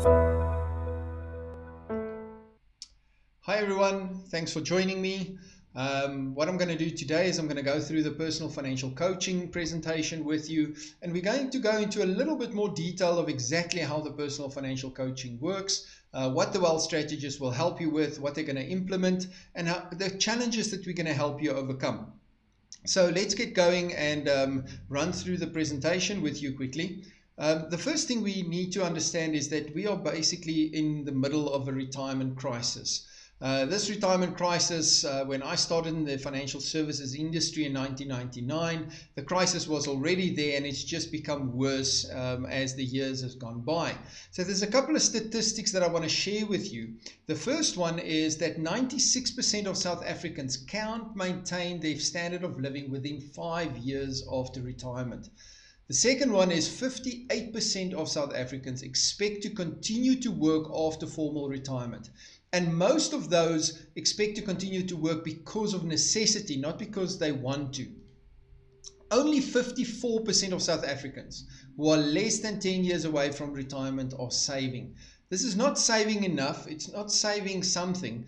Hi everyone, thanks for joining me. What I'm going to do today is I'm going to go through the personal financial coaching presentation with you, and we're going to go into a little bit more detail of exactly how the personal financial coaching works, what the wealth strategists will help you with, what they're going to implement, and the challenges that we're going to help you overcome. So let's get going and run through the presentation with you quickly. The first thing we need to understand is that we are basically in the middle of a retirement crisis. This retirement crisis, when I started in the financial services industry in 1999, the crisis was already there, and it's just become worse as the years have gone by. So there's a couple of statistics that I want to share with you. The first one is that 96% of South Africans can't maintain their standard of living within 5 years after retirement. The second one is 58% of South Africans expect to continue to work after formal retirement. And most of those expect to continue to work because of necessity, not because they want to. Only 54% of South Africans who are less than 10 years away from retirement are saving. This is not saving enough, it's not saving something,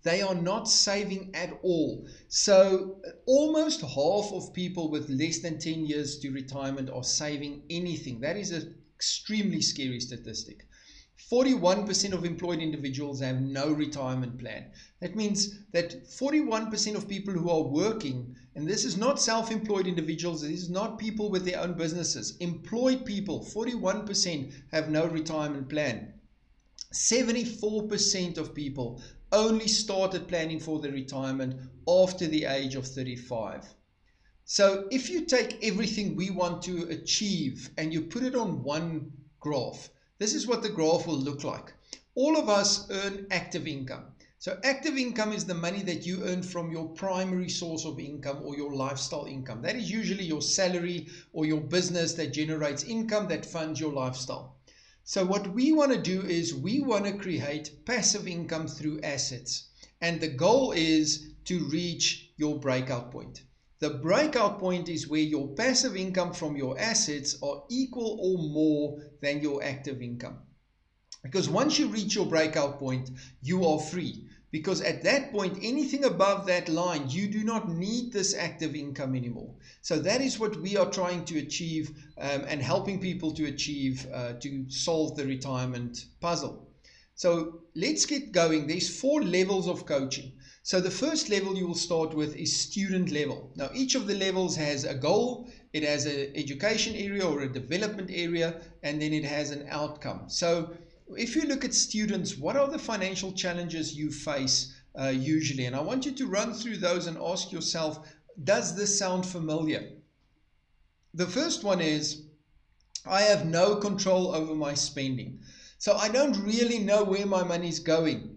they are not saving at all. So almost half of people with less than 10 years to retirement are saving anything. That is an extremely scary statistic. 41% of employed individuals have no retirement plan. That means that 41% of people who are working, and this is not self-employed individuals, this is not people with their own businesses, employed people, 41% have no retirement plan. 74% of people only started planning for their retirement after the age of 35. So if you take everything we want to achieve and you put it on one graph, this is what the graph will look like. All of us earn active income. So active income is the money that you earn from your primary source of income or your lifestyle income. That is usually your salary or your business that generates income that funds your lifestyle. So what we want to do is we want to create passive income through assets. And the goal is to reach your breakout point. The breakout point is where your passive income from your assets are equal or more than your active income. Because once you reach your breakout point, you are free. Because at that point, anything above that line, you do not need this active income anymore. So that is what we are trying to achieve and helping people to achieve to solve the retirement puzzle. So let's get going. There's 4 levels of coaching. So the first level you will start with is student level. Now each of the levels has a goal, it has an education area or a development area, and then it has an outcome. So if you look at students, what are the financial challenges you face usually? And I want you to run through those and ask yourself, does this sound familiar? The first one is, I have no control over my spending. So I don't really know where my money is going.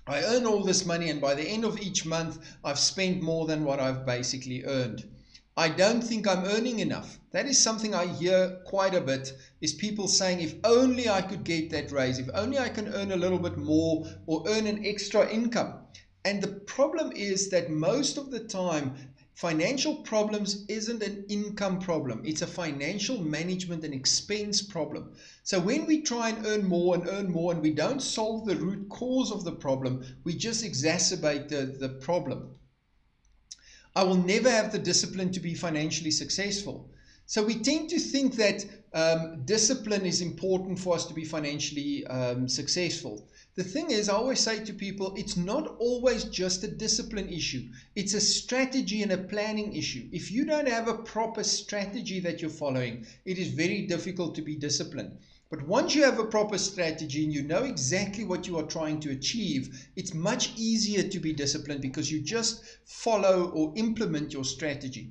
I earn all this money, and by the end of each month, I've spent more than what I've basically earned. I don't think I'm earning enough. That is something I hear quite a bit, is people saying, if only I could get that raise, if only I can earn a little bit more or earn an extra income. And the problem is that most of the time, financial problems isn't an income problem. It's a financial management and expense problem. So when we try and earn more and we don't solve the root cause of the problem, we just exacerbate the problem. I will never have the discipline to be financially successful. So we tend to think that discipline is important for us to be financially successful. The thing is, I always say to people, it's not always just a discipline issue. It's a strategy and a planning issue. If you don't have a proper strategy that you're following, it is very difficult to be disciplined. But once you have a proper strategy and you know exactly what you are trying to achieve, it's much easier to be disciplined because you just follow or implement your strategy.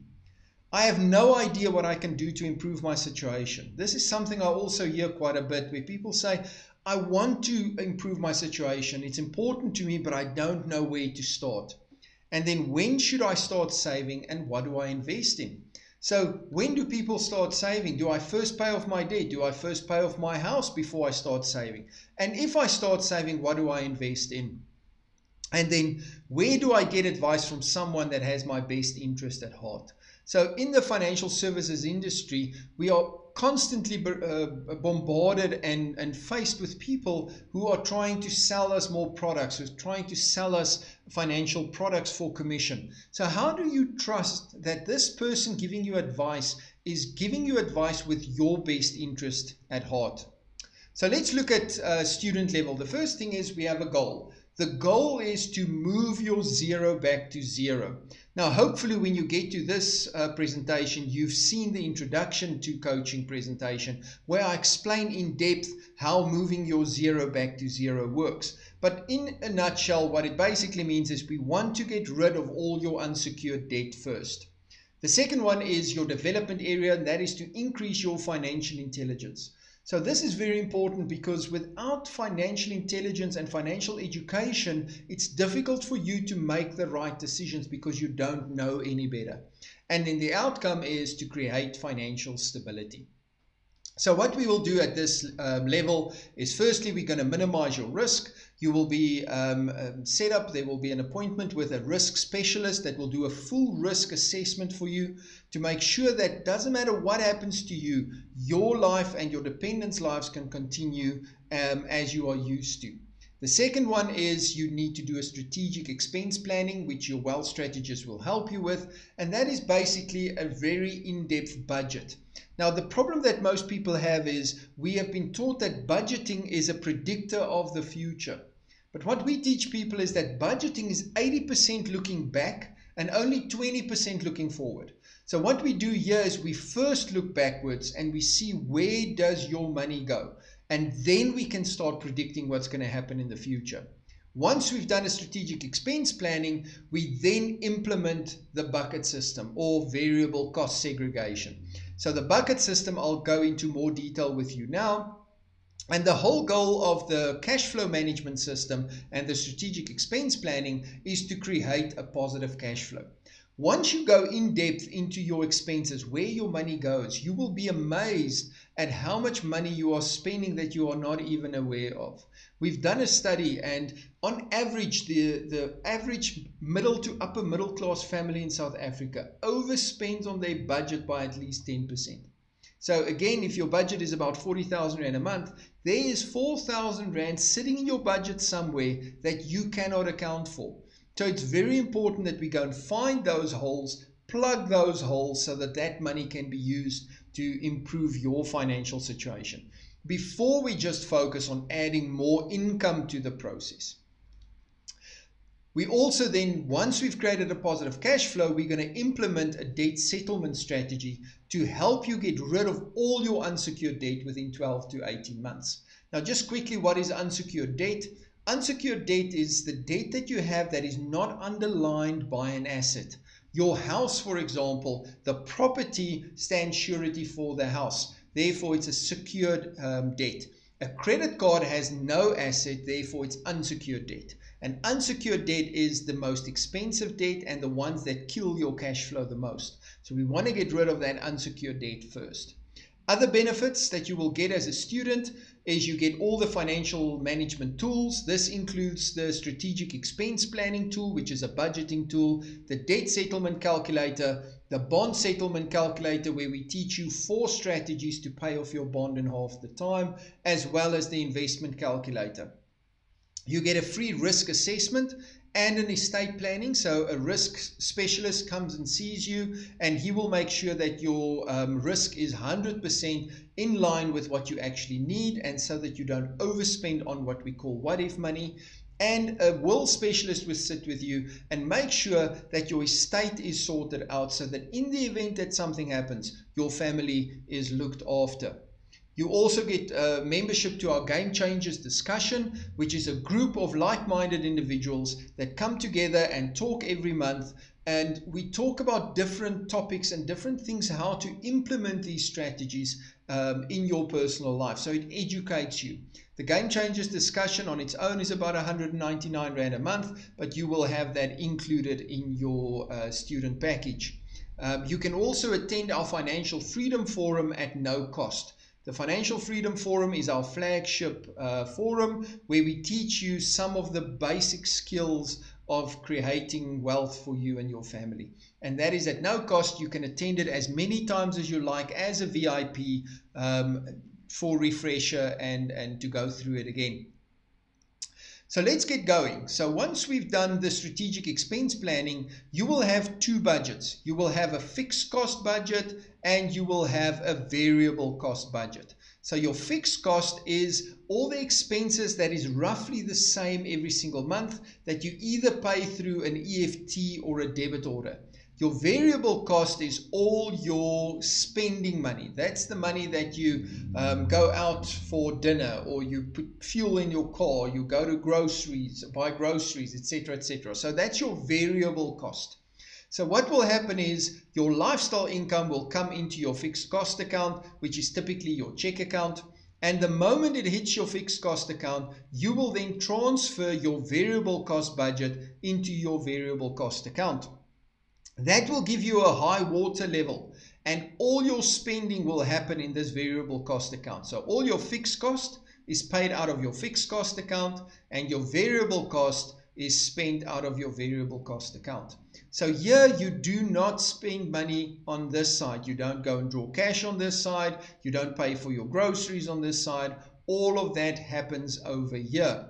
I have no idea what I can do to improve my situation. This is something I also hear quite a bit, where people say, I want to improve my situation. It's important to me, but I don't know where to start. And then when should I start saving and what do I invest in? So when do people start saving? Do I first pay off my debt? Do I first pay off my house before I start saving? And if I start saving, what do I invest in? And then where do I get advice from someone that has my best interest at heart? So in the financial services industry, we are constantly bombarded and faced with people who are trying to sell us more products, who are trying to sell us financial products for commission. So how do you trust that this person giving you advice is giving you advice with your best interest at heart? So let's look at student level. The first thing is we have a goal. The goal is to move your zero back to zero. Now, hopefully when you get to this presentation, you've seen the introduction to coaching presentation where I explain in depth how moving your zero back to zero works. But in a nutshell, what it basically means is we want to get rid of all your unsecured debt first. The second one is your development area, and that is to increase your financial intelligence. So this is very important because without financial intelligence and financial education, it's difficult for you to make the right decisions because you don't know any better. And then the outcome is to create financial stability. So what we will do at this level is firstly, we're going to minimize your risk. You will be set up, there will be an appointment with a risk specialist that will do a full risk assessment for you to make sure that doesn't matter what happens to you, your life and your dependents' lives can continue as you are used to. The second one is you need to do a strategic expense planning, which your wealth strategist will help you with. And that is basically a very in-depth budget. Now, the problem that most people have is we have been taught that budgeting is a predictor of the future. But what we teach people is that budgeting is 80% looking back and only 20% looking forward. So what we do here is we first look backwards and we see where does your money go. And then we can start predicting what's going to happen in the future. Once we've done a strategic expense planning, we then implement the bucket system or variable cost segregation. So the bucket system, I'll go into more detail with you now. And the whole goal of the cash flow management system and the strategic expense planning is to create a positive cash flow. Once you go in depth into your expenses, where your money goes, you will be amazed at how much money you are spending that you are not even aware of. We've done a study, and on average, the average middle to upper middle class family in South Africa overspends on their budget by at least 10%. So again, if your budget is about 40,000 Rand a month, there is 4,000 Rand sitting in your budget somewhere that you cannot account for. So it's very important that we go and find those holes, plug those holes so that that money can be used to improve your financial situation before we just focus on adding more income to the process. We also then, once we've created a positive cash flow, we're going to implement a debt settlement strategy to help you get rid of all your unsecured debt within 12 to 18 months. Now, just quickly, what is unsecured debt? Unsecured debt is the debt that you have that is not underlined by an asset. Your house, for example, the property stands surety for the house. Therefore, it's a secured debt. A credit card has no asset, therefore it's unsecured debt. And unsecured debt is the most expensive debt and the ones that kill your cash flow the most. So we want to get rid of that unsecured debt first. Other benefits that you will get as a student is you get all the financial management tools. This includes the strategic expense planning tool, which is a budgeting tool, the debt settlement calculator, the bond settlement calculator, where we teach you 4 strategies to pay off your bond in half the time, as well as the investment calculator. You get a free risk assessment and an estate planning. So a risk specialist comes and sees you, and he will make sure that your risk is 100% in line with what you actually need, and so that you don't overspend on what we call what if money. And a will specialist will sit with you and make sure that your estate is sorted out, so that in the event that something happens, your family is looked after. You also get membership to our Game Changers discussion, which is a group of like-minded individuals that come together and talk every month. And we talk about different topics and different things, how to implement these strategies in your personal life. So it educates you. The Game Changers discussion on its own is about 199 Rand a month, but you will have that included in your student package. You can also attend our Financial Freedom Forum at no cost. The Financial Freedom Forum is our flagship forum where we teach you some of the basic skills of creating wealth for you and your family. And that is at no cost. You can attend it as many times as you like as a VIP for refresher and to go through it again. So let's get going. So once we've done the strategic expense planning, you will have two budgets. You will have a fixed cost budget and you will have a variable cost budget. So your fixed cost is all the expenses that is roughly the same every single month that you either pay through an EFT or a debit order. Your variable cost is all your spending money. That's the money that you go out for dinner, or you put fuel in your car, you go to groceries, buy groceries, etc., etc. So that's your variable cost. So what will happen is your lifestyle income will come into your fixed cost account, which is typically your check account. And the moment it hits your fixed cost account, you will then transfer your variable cost budget into your variable cost account. That will give you a high water level, and all your spending will happen in this variable cost account. So all your fixed cost is paid out of your fixed cost account, and your variable cost is spent out of your variable cost account. So here you do not spend money on this side. You don't go and draw cash on this side. You don't pay for your groceries on this side. All of that happens over here.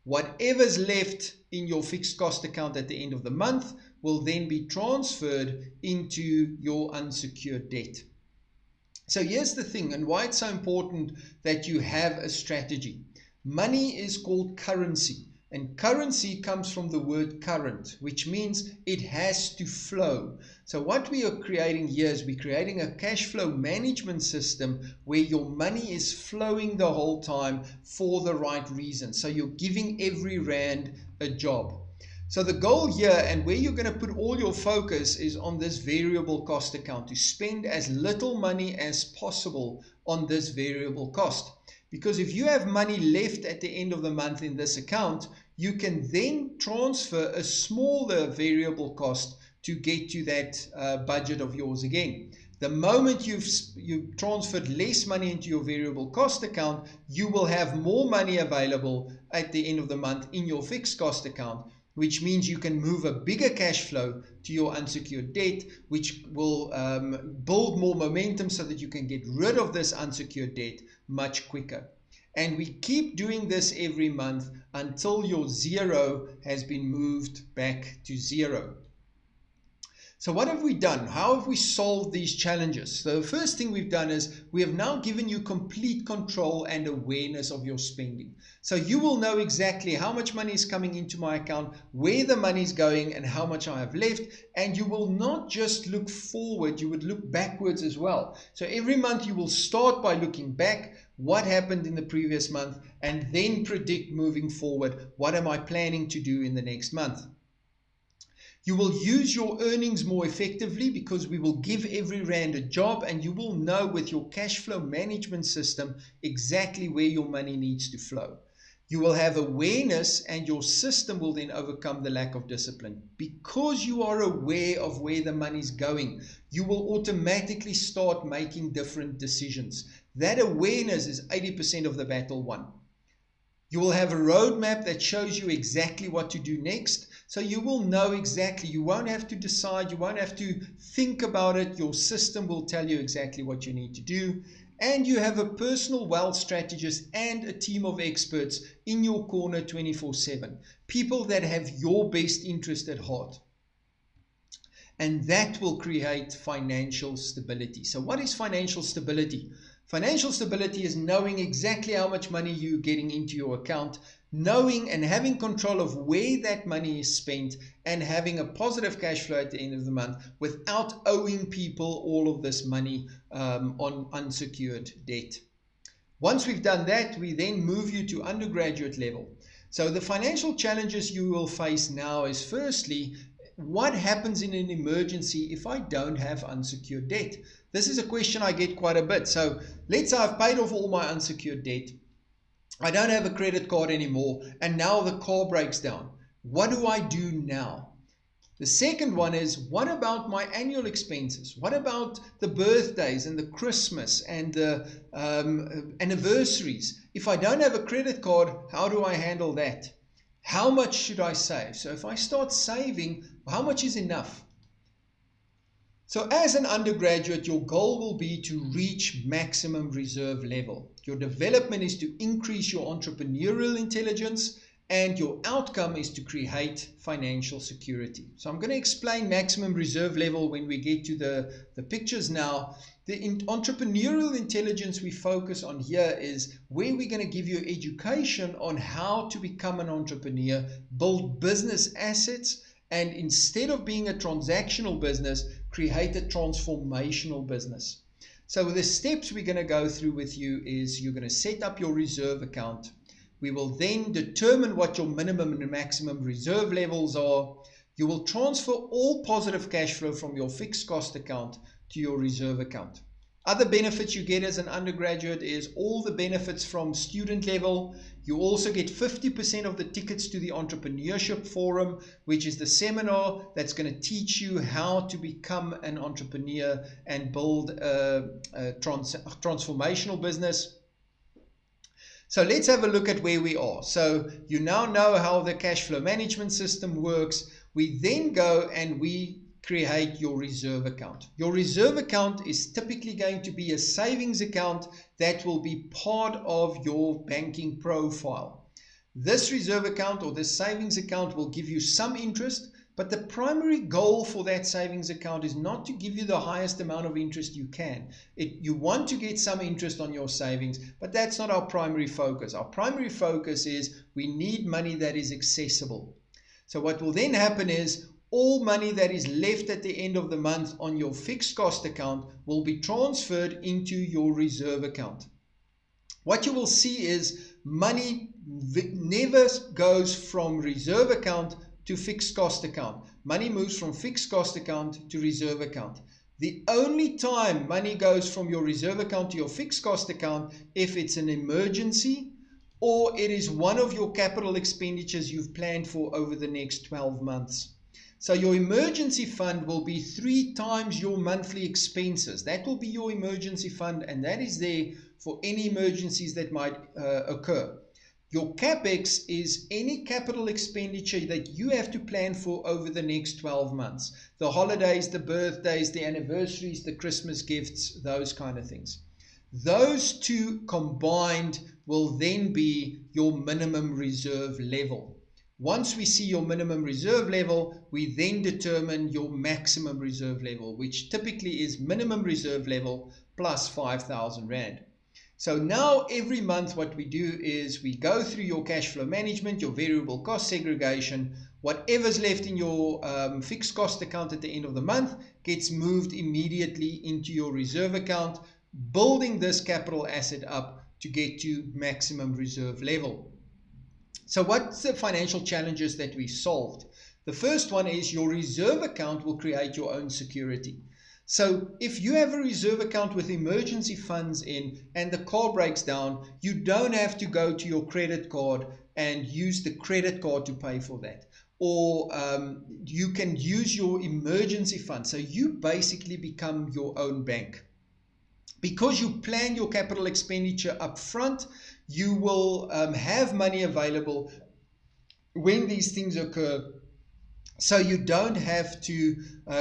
Whatever's left in your fixed cost account at the end of the month will then be transferred into your unsecured debt. So here's the thing, and why it's so important that you have a strategy. Money is called currency, and currency comes from the word current, which means it has to flow. So what we are creating here is we're creating a cash flow management system where your money is flowing the whole time for the right reason. So you're giving every rand a job. So the goal here, and where you're going to put all your focus, is on this variable cost account, to spend as little money as possible on this variable cost. Because if you have money left at the end of the month in this account, you can then transfer a smaller variable cost to get to that budget of yours again. The moment you've transferred less money into your variable cost account, you will have more money available at the end of the month in your fixed cost account, which means you can move a bigger cash flow to your unsecured debt, which will build more momentum so that you can get rid of this unsecured debt much quicker. And we keep doing this every month until your zero has been moved back to zero. So what have we done? How have we solved these challenges? So the first thing we've done is we have now given you complete control and awareness of your spending. So you will know exactly how much money is coming into my account, where the money is going, and how much I have left. And you will not just look forward, you would look backwards as well. So every month you will start by looking back, what happened in the previous month, and then predict moving forward, what am I planning to do in the next month. You will use your earnings more effectively because we will give every rand a job, and you will know with your cash flow management system exactly where your money needs to flow. You will have awareness, and your system will then overcome the lack of discipline. Because you are aware of where the money is going, you will automatically start making different decisions. That awareness is 80% of the battle won. You will have a roadmap that shows you exactly what to do next. So you will know exactly. You won't have to decide. You won't have to think about it. Your system will tell you exactly what you need to do. And you have a personal wealth strategist and a team of experts in your corner 24/7. People that have your best interest at heart. And that will create financial stability. So what is financial stability? Financial stability is knowing exactly how much money you're getting into your account, knowing and having control of where that money is spent, and having a positive cash flow at the end of the month without owing people all of this money on unsecured debt. Once we've done that, we then move you to undergraduate level. So the financial challenges you will face now is, firstly, what happens in an emergency if I don't have unsecured debt? This is a question I get quite a bit. So let's say I've paid off all my unsecured debt. I don't have a credit card anymore, and now the car breaks down. What do I do now? The second one is, what about my annual expenses? What about the birthdays and the Christmas and the anniversaries? If I don't have a credit card, how do I handle that? How much should I save? So if I start saving, how much is enough? So as an undergraduate, your goal will be to reach maximum reserve level. Your development is to increase your entrepreneurial intelligence, and your outcome is to create financial security. So I'm going to explain maximum reserve level when we get to the pictures now. The entrepreneurial intelligence we focus on here is where we're going to give you education on how to become an entrepreneur, build business assets, and instead of being a transactional business, create a transformational business. So the steps we're going to go through with you is you're going to set up your reserve account. We will then determine what your minimum and maximum reserve levels are. You will transfer all positive cash flow from your fixed cost account to your reserve account. Other benefits you get as an undergraduate is all the benefits from student level. You also get 50% of the tickets to the Entrepreneurship Forum, which is the seminar that's going to teach you how to become an entrepreneur and build a transformational business. So let's have a look at where we are. So you now know how the cash flow management system works. We then go and we create your reserve account. Your reserve account is typically going to be a savings account that will be part of your banking profile. This reserve account or this savings account will give you some interest, but the primary goal for that savings account is not to give you the highest amount of interest you can. You want to get some interest on your savings, but that's not our primary focus. Our primary focus is we need money that is accessible. So what will then happen is all money that is left at the end of the month on your fixed cost account will be transferred into your reserve account. What you will see is money never goes from reserve account to fixed cost account. Money moves from fixed cost account to reserve account. The only time money goes from your reserve account to your fixed cost account if it's an emergency or it is one of your capital expenditures you've planned for over the next 12 months. So your emergency fund will be 3 times your monthly expenses. That will be your emergency fund, and that is there for any emergencies that might occur. Your CapEx is any capital expenditure that you have to plan for over the next 12 months. The holidays, the birthdays, the anniversaries, the Christmas gifts, those kind of things. Those two combined will then be your minimum reserve level. Once we see your minimum reserve level, we then determine your maximum reserve level, which typically is minimum reserve level plus 5,000 Rand. So now every month what we do is we go through your cash flow management, your variable cost segregation. Whatever's left in your fixed cost account at the end of the month gets moved immediately into your reserve account, building this capital asset up to get to maximum reserve level. So what's the financial challenges that we solved? The first one is your reserve account will create your own security. So if you have a reserve account with emergency funds in and the car breaks down, you don't have to go to your credit card and use the credit card to pay for that. Or you can use your emergency fund. So you basically become your own bank. Because you plan your capital expenditure up front, you will have money available when these things occur. So you don't have to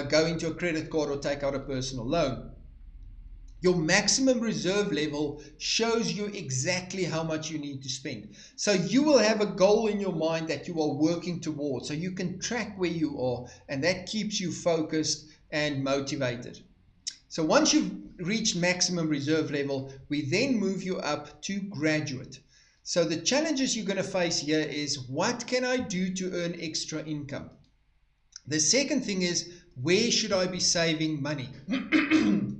go into a credit card or take out a personal loan. Your maximum reserve level shows you exactly how much you need to spend. So you will have a goal in your mind that you are working towards. So you can track where you are, and that keeps you focused and motivated. So once you've reached maximum reserve level, we then move you up to graduate. So the challenges you're going to face here is, what can I do to earn extra income? The second thing is, where should I be saving money?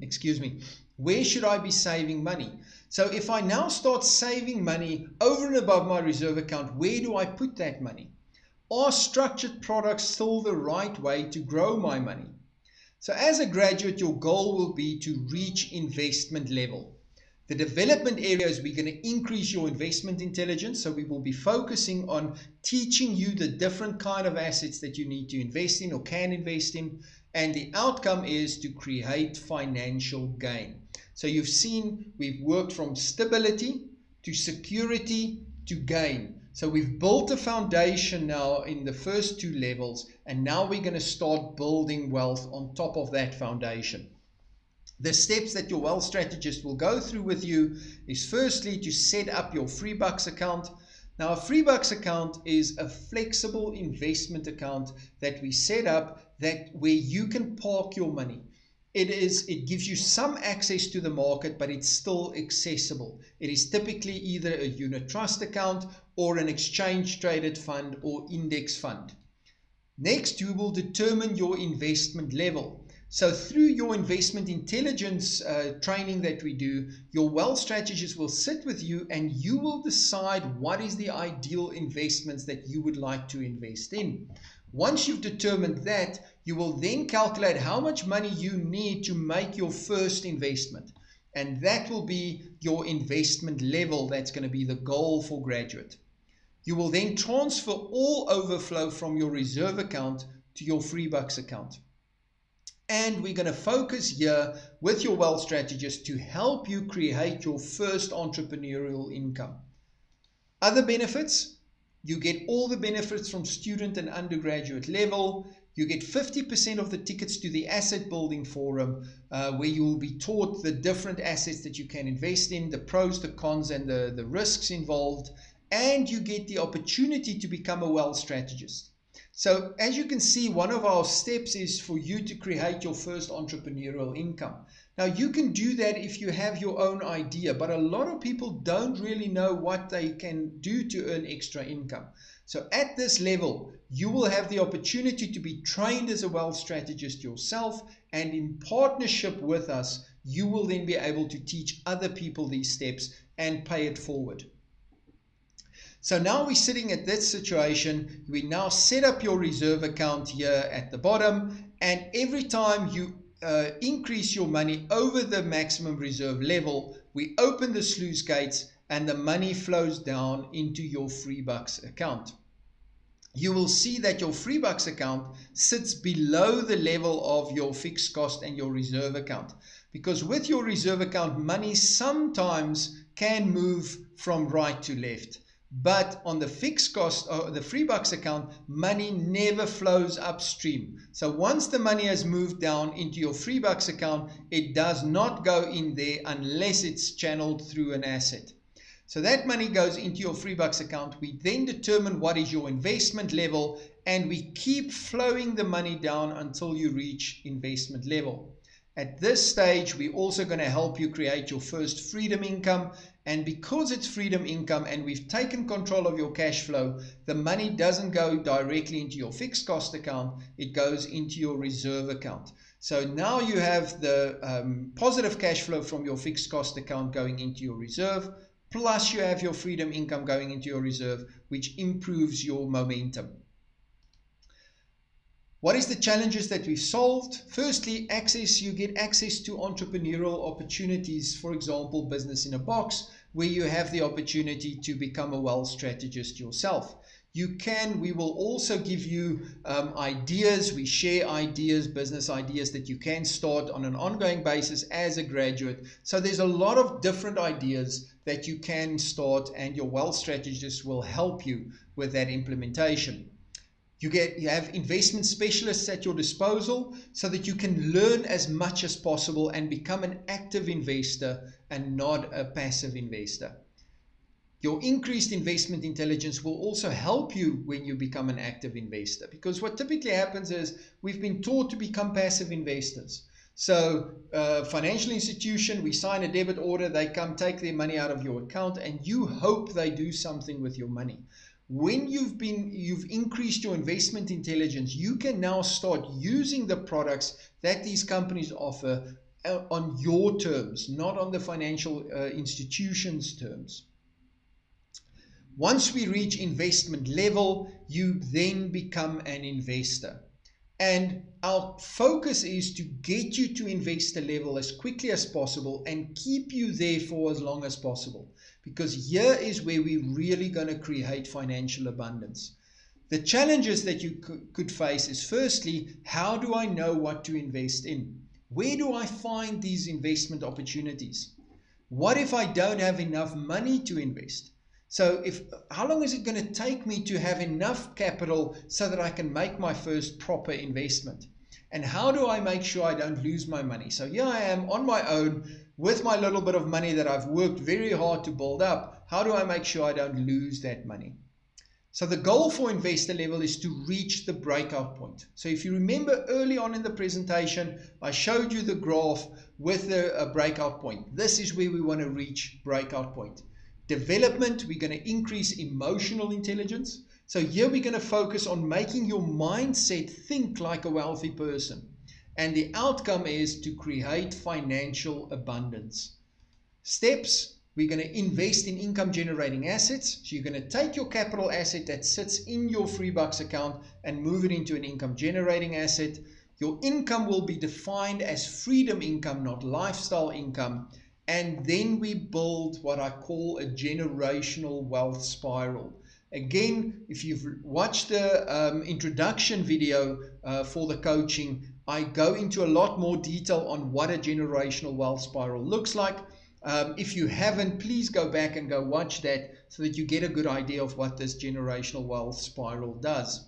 Excuse me. Where should I be saving money? So if I now start saving money over and above my reserve account, where do I put that money? Are structured products still the right way to grow my money? So as a graduate, your goal will be to reach investment level. The development areas, we're going to increase your investment intelligence. So we will be focusing on teaching you the different kind of assets that you need to invest in or can invest in. And the outcome is to create financial gain. So you've seen we've worked from stability to security to gain. So we've built a foundation now in the first two levels, and now we're going to start building wealth on top of that foundation. The steps that your wealth strategist will go through with you is firstly to set up your FreeBucks account. Now, a FreeBucks account is a flexible investment account that we set up where you can park your money. It gives you some access to the market, but it's still accessible. It is typically either a unit trust account or an exchange traded fund or index fund. Next, you will determine your investment level. So through your investment intelligence training that we do, your wealth strategist will sit with you and you will decide what is the ideal investments that you would like to invest in. Once you've determined that, you will then calculate how much money you need to make your first investment. And that will be your investment level. That's going to be the goal for graduate. You will then transfer all overflow from your reserve account to your FreeBucks account. And we're going to focus here with your wealth strategist to help you create your first entrepreneurial income. Other benefits: you get all the benefits from student and undergraduate level. You get 50% of the tickets to the asset building forum, where you will be taught the different assets that you can invest in, the pros, the cons, and the risks involved. And you get the opportunity to become a wealth strategist. So as you can see, one of our steps is for you to create your first entrepreneurial income. Now, you can do that if you have your own idea, but a lot of people don't really know what they can do to earn extra income. So at this level, you will have the opportunity to be trained as a wealth strategist yourself, and in partnership with us, you will then be able to teach other people these steps and pay it forward. So now we're sitting at this situation. We now set up your reserve account here at the bottom, and every time you increase your money over the maximum reserve level, we open the sluice gates and the money flows down into your FreeBucks account. You will see that your FreeBucks account sits below the level of your fixed cost and your reserve account, because with your reserve account, money sometimes can move from right to left. But on the fixed cost, the FreeBucks account, money never flows upstream. So once the money has moved down into your FreeBucks account, it does not go in there unless it's channeled through an asset. So that money goes into your FreeBucks account. We then determine what is your investment level, and we keep flowing the money down until you reach investment level. At this stage, we're also going to help you create your first freedom income. And because it's freedom income and we've taken control of your cash flow, the money doesn't go directly into your fixed cost account. It goes into your reserve account. So now you have the positive cash flow from your fixed cost account going into your reserve, plus you have your freedom income going into your reserve, which improves your momentum. What is the challenges that we've solved? Firstly, you get access to entrepreneurial opportunities, for example, business in a box, where you have the opportunity to become a wealth strategist yourself. We will also give you ideas. We share ideas, business ideas that you can start on an ongoing basis as a graduate. So there's a lot of different ideas that you can start, and your wealth strategist will help you with that implementation. You have investment specialists at your disposal so that you can learn as much as possible and become an active investor and not a passive investor. Your increased investment intelligence will also help you when you become an active investor, because what typically happens is we've been taught to become passive investors. So financial institution, we sign a debit order, they come take their money out of your account, and you hope they do something with your money. When you've increased your investment intelligence, you can now start using the products that these companies offer on your terms, not on the financial institution's terms. Once we reach investment level, you then become an investor. And our focus is to get you to investor level as quickly as possible and keep you there for as long as possible. Because here is where we're really going to create financial abundance. The challenges that you could face is, firstly, how do I know what to invest in? Where do I find these investment opportunities? What if I don't have enough money to invest? So how long is it going to take me to have enough capital so that I can make my first proper investment? And how do I make sure I don't lose my money? So here I am on my own with my little bit of money that I've worked very hard to build up. How do I make sure I don't lose that money? So the goal for investor level is to reach the breakout point. So if you remember early on in the presentation, I showed you the graph with a breakout point. This is where we want to reach breakout point. Development, we're going to increase emotional intelligence. So here we're going to focus on making your mindset think like a wealthy person. And the outcome is to create financial abundance. Steps, we're going to invest in income generating assets. So you're going to take your capital asset that sits in your Freebucks account and move it into an income generating asset. Your income will be defined as freedom income, not lifestyle income. And then we build what I call a generational wealth spiral. Again, if you've watched the introduction video for the coaching, I go into a lot more detail on what a generational wealth spiral looks like. If you haven't, please go back and go watch that so that you get a good idea of what this generational wealth spiral does.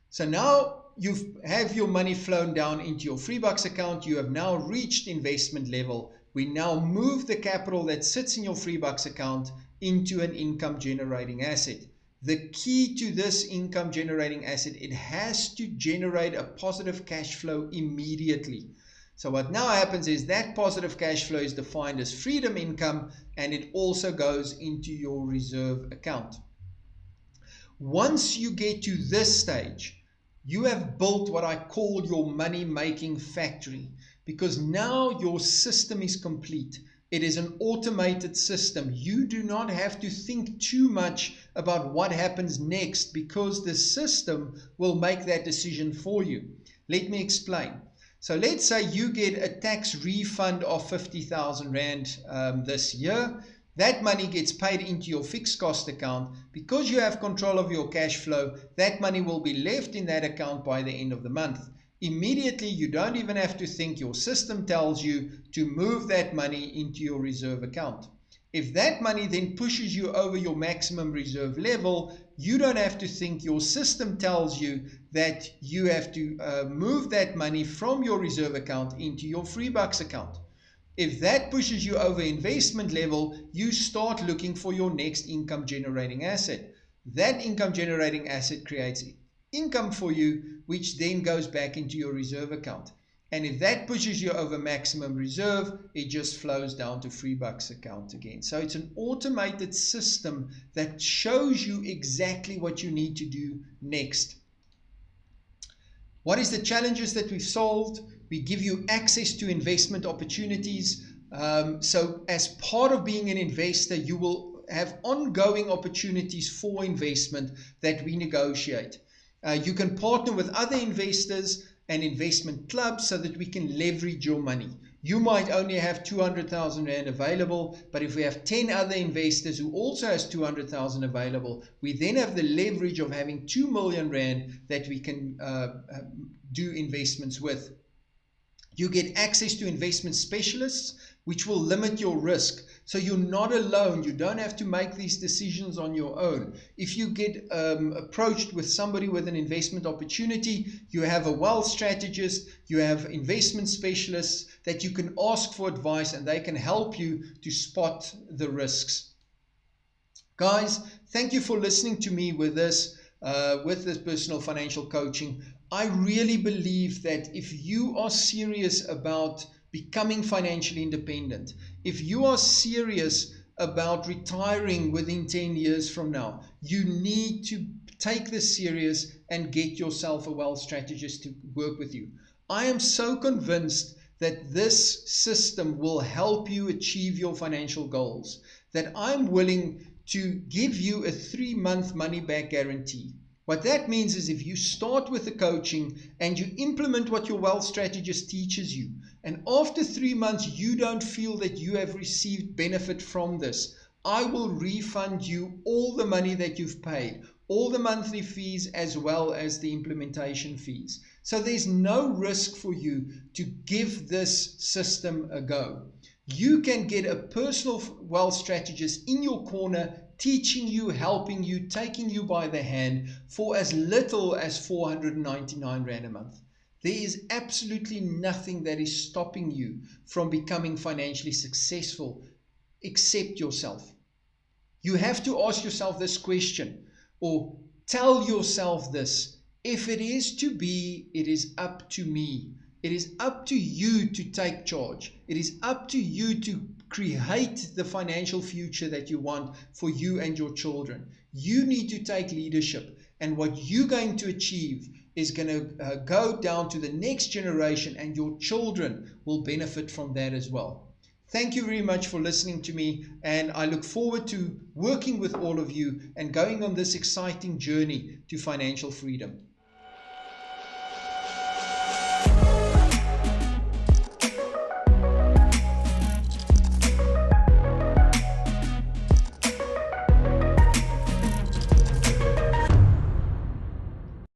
So now you have your money flown down into your Freebucks account. You have now reached investment level. We now move the capital that sits in your Freebucks account into an income generating asset. The key to this income generating asset, it has to generate a positive cash flow immediately. So what now happens is that positive cash flow is defined as freedom income, and it also goes into your reserve account. Once you get to this stage, you have built what I call your money making factory, because now your system is complete. It is an automated system. You do not have to think too much about what happens next, because the system will make that decision for you. Let me explain. So let's say you get a tax refund of 50,000 Rand this year. That money gets paid into your fixed cost account. Because you have control of your cash flow, that money will be left in that account by the end of the month. Immediately, you don't even have to think. Your system tells you to move that money into your reserve account. If that money then pushes you over your maximum reserve level, you don't have to think. Your system tells you that you have to move that money from your reserve account into your Freebucks account. If that pushes you over investment level, you start looking for your next income generating asset. That income generating asset creates income for you, which then goes back into your reserve account. And if that pushes you over maximum reserve, it just flows down to Freebucks account again. So it's an automated system that shows you exactly what you need to do next. What is the challenges that we've solved? We give you access to investment opportunities. So as part of being an investor, you will have ongoing opportunities for investment that we negotiate. You can partner with other investors and investment clubs so that we can leverage your money. You might only have 200,000 Rand available, but if we have 10 other investors who also has 200,000 available, we then have the leverage of having 2 million Rand that we can do investments with. You get access to investment specialists, which will limit your risk. So you're not alone. You don't have to make these decisions on your own. If you get approached with somebody with an investment opportunity, you have a wealth strategist, you have investment specialists that you can ask for advice, and they can help you to spot the risks. Guys, thank you for listening to me with this personal financial coaching. I really believe that if you are serious about becoming financially independent, if you are serious about retiring within 10 years from now, you need to take this serious and get yourself a wealth strategist to work with you. I am so convinced that this system will help you achieve your financial goals, that I'm willing to give you a 3-month money-back guarantee. What that means is if you start with the coaching and you implement what your wealth strategist teaches you, and after 3 months you don't feel that you have received benefit from this, I will refund you all the money that you've paid, all the monthly fees as well as the implementation fees. So there's no risk for you to give this system a go. You can get a personal wealth strategist in your corner, teaching you, helping you, taking you by the hand for as little as 499 Rand a month. There is absolutely nothing that is stopping you from becoming financially successful except yourself. You have to ask yourself this question, or tell yourself this: if it is to be, it is up to me. It is up to you to take charge. It is up to you to create the financial future that you want for you and your children. You need to take leadership, and what you're going to achieve is going to go down to the next generation, and your children will benefit from that as well. Thank you very much for listening to me, and I look forward to working with all of you and going on this exciting journey to financial freedom.